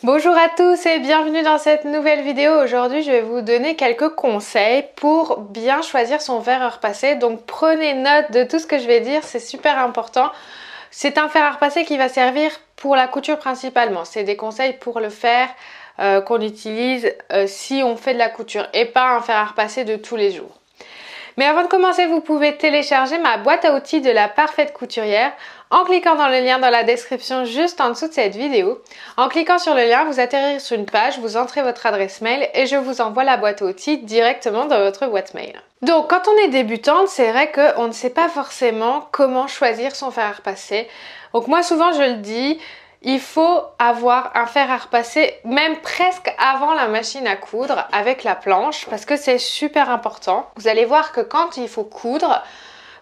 Bonjour à tous et bienvenue dans cette nouvelle vidéo. Aujourd'hui, je vais vous donner quelques conseils pour bien choisir son fer à repasser. Donc prenez note de tout ce que je vais dire, c'est super important. C'est un fer à repasser qui va servir pour la couture principalement. C'est des conseils pour le fer qu'on utilise si on fait de la couture et pas un fer à repasser de tous les jours. Mais avant de commencer, vous pouvez télécharger ma boîte à outils de la parfaite couturière en cliquant dans le lien dans la description juste en dessous de cette vidéo. En cliquant sur le lien, vous atterrirez sur une page, vous entrez votre adresse mail et je vous envoie la boîte à outils directement dans votre boîte mail. Donc quand on est débutante, c'est vrai qu'on ne sait pas forcément comment choisir son fer à repasser. Donc moi souvent je le dis, il faut avoir un fer à repasser même presque avant la machine à coudre avec la planche parce que c'est super important. Vous allez voir que quand il faut coudre,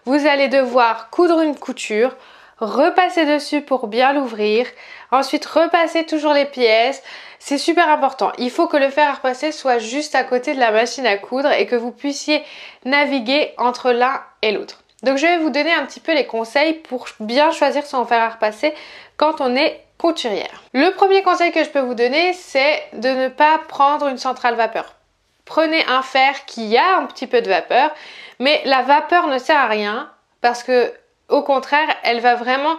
vous allez devoir coudre une couture, repasser dessus pour bien l'ouvrir, ensuite repasser toujours les pièces. C'est super important. Il faut que le fer à repasser soit juste à côté de la machine à coudre et que vous puissiez naviguer entre l'un et l'autre. Donc je vais vous donner un petit peu les conseils pour bien choisir son fer à repasser quand on est couturière. Le premier conseil que je peux vous donner, c'est de ne pas prendre une centrale vapeur. Prenez un fer qui a un petit peu de vapeur, mais la vapeur ne sert à rien parce que au contraire, elle va vraiment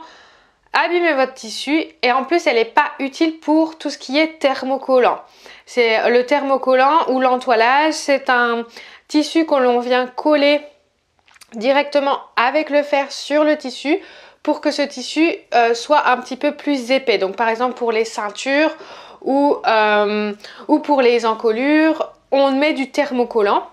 abîmer votre tissu et en plus elle n'est pas utile pour tout ce qui est thermocollant. C'est le thermocollant ou l'entoilage, c'est un tissu que l'on vient coller directement avec le fer sur le tissu pour que ce tissu soit un petit peu plus épais. Donc par exemple pour les ceintures ou pour les encolures, on met du thermocollant.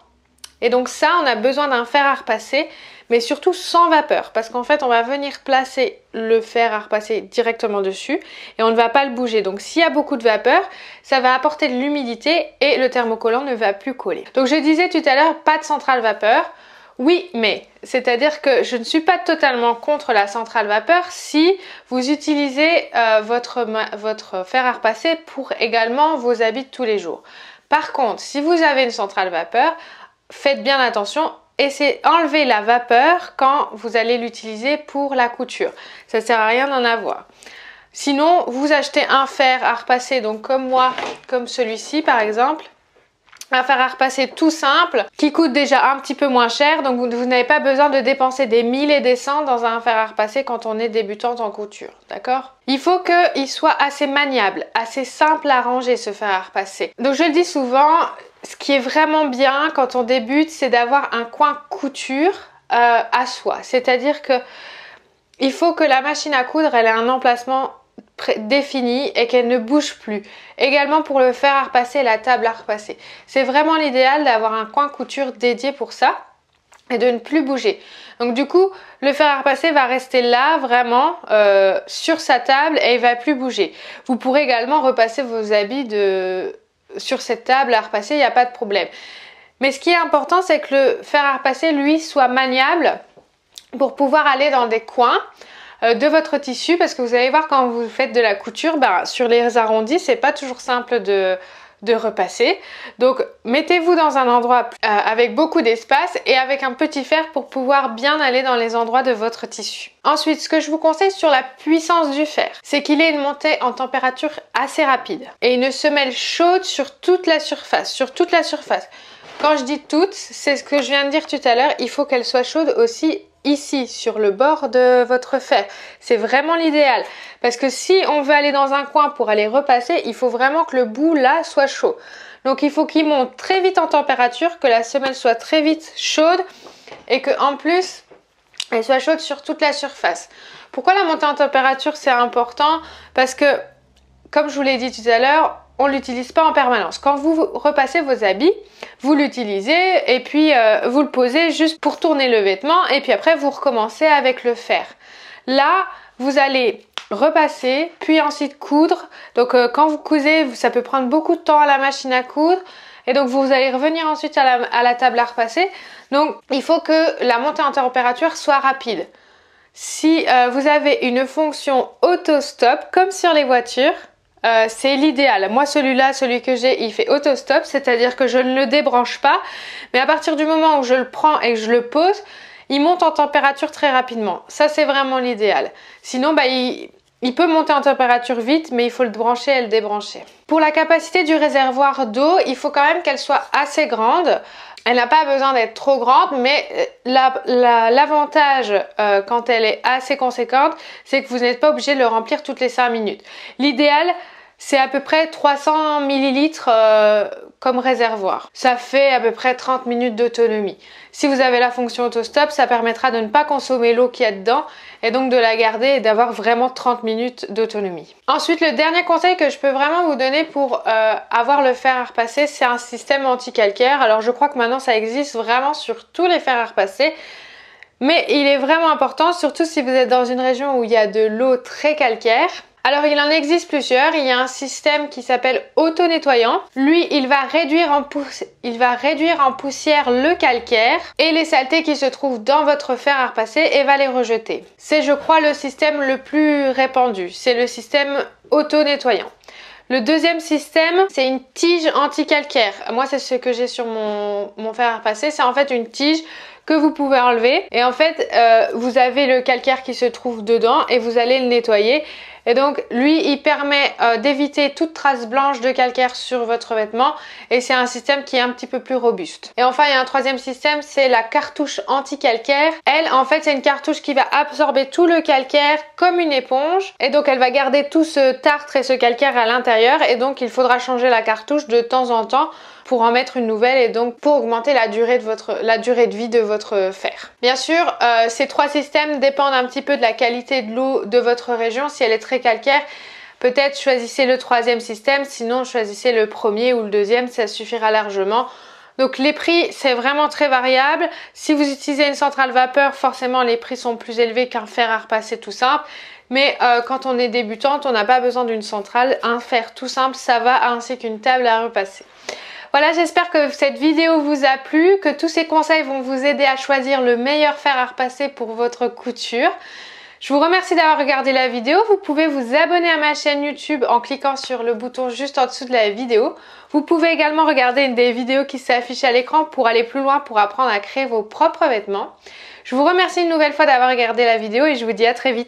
Et donc ça, on a besoin d'un fer à repasser, mais surtout sans vapeur. Parce qu'en fait, on va venir placer le fer à repasser directement dessus et on ne va pas le bouger. Donc s'il y a beaucoup de vapeur, ça va apporter de l'humidité et le thermocollant ne va plus coller. Donc je disais tout à l'heure, pas de centrale vapeur. Oui, mais c'est-à-dire que je ne suis pas totalement contre la centrale vapeur si vous utilisez votre fer à repasser pour également vos habits de tous les jours. Par contre, si vous avez une centrale vapeur, faites bien attention, essayez d'enlever la vapeur quand vous allez l'utiliser pour la couture. Ça ne sert à rien d'en avoir. Sinon, vous achetez un fer à repasser, donc comme moi, comme celui-ci par exemple. Un fer à repasser tout simple qui coûte déjà un petit peu moins cher, donc vous n'avez pas besoin de dépenser des 1000 et des cents dans un fer à repasser quand on est débutante en couture, d'accord? Il faut qu'il soit assez maniable, assez simple à ranger ce fer à repasser. Donc je le dis souvent, ce qui est vraiment bien quand on débute, c'est d'avoir un coin couture à soi. C'est-à-dire que il faut que la machine à coudre elle ait un emplacement définie et qu'elle ne bouge plus. Également pour le fer à repasser et la table à repasser. C'est vraiment l'idéal d'avoir un coin couture dédié pour ça et de ne plus bouger. Donc du coup, le fer à repasser va rester là vraiment sur sa table et il va plus bouger. Vous pourrez également repasser vos habits sur cette table à repasser, il n'y a pas de problème. Mais ce qui est important, c'est que le fer à repasser, lui, soit maniable pour pouvoir aller dans des coins de votre tissu, parce que vous allez voir quand vous faites de la couture, sur les arrondis c'est pas toujours simple de repasser. Donc mettez-vous dans un endroit avec beaucoup d'espace et avec un petit fer pour pouvoir bien aller dans les endroits de votre tissu. Ensuite, ce que je vous conseille sur la puissance du fer, c'est qu'il ait une montée en température assez rapide et une semelle chaude sur toute la surface, Quand je dis toute, c'est ce que je viens de dire tout à l'heure, il faut qu'elle soit chaude aussi ici, sur le bord de votre fer. C'est vraiment l'idéal. Parce que si on veut aller dans un coin pour aller repasser, il faut vraiment que le bout là soit chaud. Donc il faut qu'il monte très vite en température, que la semelle soit très vite chaude et qu'en plus, elle soit chaude sur toute la surface. Pourquoi la montée en température c'est important? Parce que, comme je vous l'ai dit tout à l'heure, on ne l'utilise pas en permanence. Quand vous repassez vos habits, vous l'utilisez et puis vous le posez juste pour tourner le vêtement et puis après vous recommencez avec le fer. Là, vous allez repasser, puis ensuite coudre. Donc quand vous cousez, ça peut prendre beaucoup de temps à la machine à coudre et donc vous allez revenir ensuite à la table à repasser. Donc il faut que la montée en température soit rapide. Si vous avez une fonction auto-stop comme sur les voitures, c'est l'idéal. Moi celui que j'ai, il fait auto-stop, c'est-à-dire que je ne le débranche pas, mais à partir du moment où je le prends et que je le pose, il monte en température très rapidement. Ça c'est vraiment l'idéal. Sinon Il peut monter en température vite, mais il faut le brancher et le débrancher. Pour la capacité du réservoir d'eau, il faut quand même qu'elle soit assez grande. Elle n'a pas besoin d'être trop grande, mais l'avantage quand elle est assez conséquente, c'est que vous n'êtes pas obligé de le remplir toutes les 5 minutes. L'idéal, c'est à peu près 300 ml comme réservoir. Ça fait à peu près 30 minutes d'autonomie. Si vous avez la fonction auto-stop, ça permettra de ne pas consommer l'eau qu'il y a dedans et donc de la garder et d'avoir vraiment 30 minutes d'autonomie. Ensuite, le dernier conseil que je peux vraiment vous donner pour avoir le fer à repasser, c'est un système anti-calcaire. Alors je crois que maintenant ça existe vraiment sur tous les fers à repasser. Mais il est vraiment important, surtout si vous êtes dans une région où il y a de l'eau très calcaire. Alors il en existe plusieurs, il y a un système qui s'appelle auto-nettoyant. Lui, il va réduire en poussière le calcaire et les saletés qui se trouvent dans votre fer à repasser et va les rejeter. C'est, je crois, le système le plus répandu, c'est le système auto-nettoyant. Le deuxième système, c'est une tige anti-calcaire. Moi, c'est ce que j'ai sur mon fer à repasser, c'est en fait une tige que vous pouvez enlever et en fait vous avez le calcaire qui se trouve dedans et vous allez le nettoyer. Et donc lui il permet d'éviter toute trace blanche de calcaire sur votre vêtement et c'est un système qui est un petit peu plus robuste. Et enfin il y a un troisième système, c'est la cartouche anti-calcaire. Elle en fait c'est une cartouche qui va absorber tout le calcaire comme une éponge et donc elle va garder tout ce tartre et ce calcaire à l'intérieur et donc il faudra changer la cartouche de temps en temps pour en mettre une nouvelle et donc pour augmenter la durée de vie de votre fer. Bien sûr, ces trois systèmes dépendent un petit peu de la qualité de l'eau de votre région. Si elle est très calcaire, peut-être choisissez le troisième système, sinon choisissez le premier ou le deuxième, ça suffira largement. Donc les prix, c'est vraiment très variable. Si vous utilisez une centrale vapeur, forcément les prix sont plus élevés qu'un fer à repasser tout simple. Mais quand on est débutante, on n'a pas besoin d'une centrale. Un fer tout simple, ça va, ainsi qu'une table à repasser. Voilà, j'espère que cette vidéo vous a plu, que tous ces conseils vont vous aider à choisir le meilleur fer à repasser pour votre couture. Je vous remercie d'avoir regardé la vidéo. Vous pouvez vous abonner à ma chaîne YouTube en cliquant sur le bouton juste en dessous de la vidéo. Vous pouvez également regarder une des vidéos qui s'affichent à l'écran pour aller plus loin, pour apprendre à créer vos propres vêtements. Je vous remercie une nouvelle fois d'avoir regardé la vidéo et je vous dis à très vite.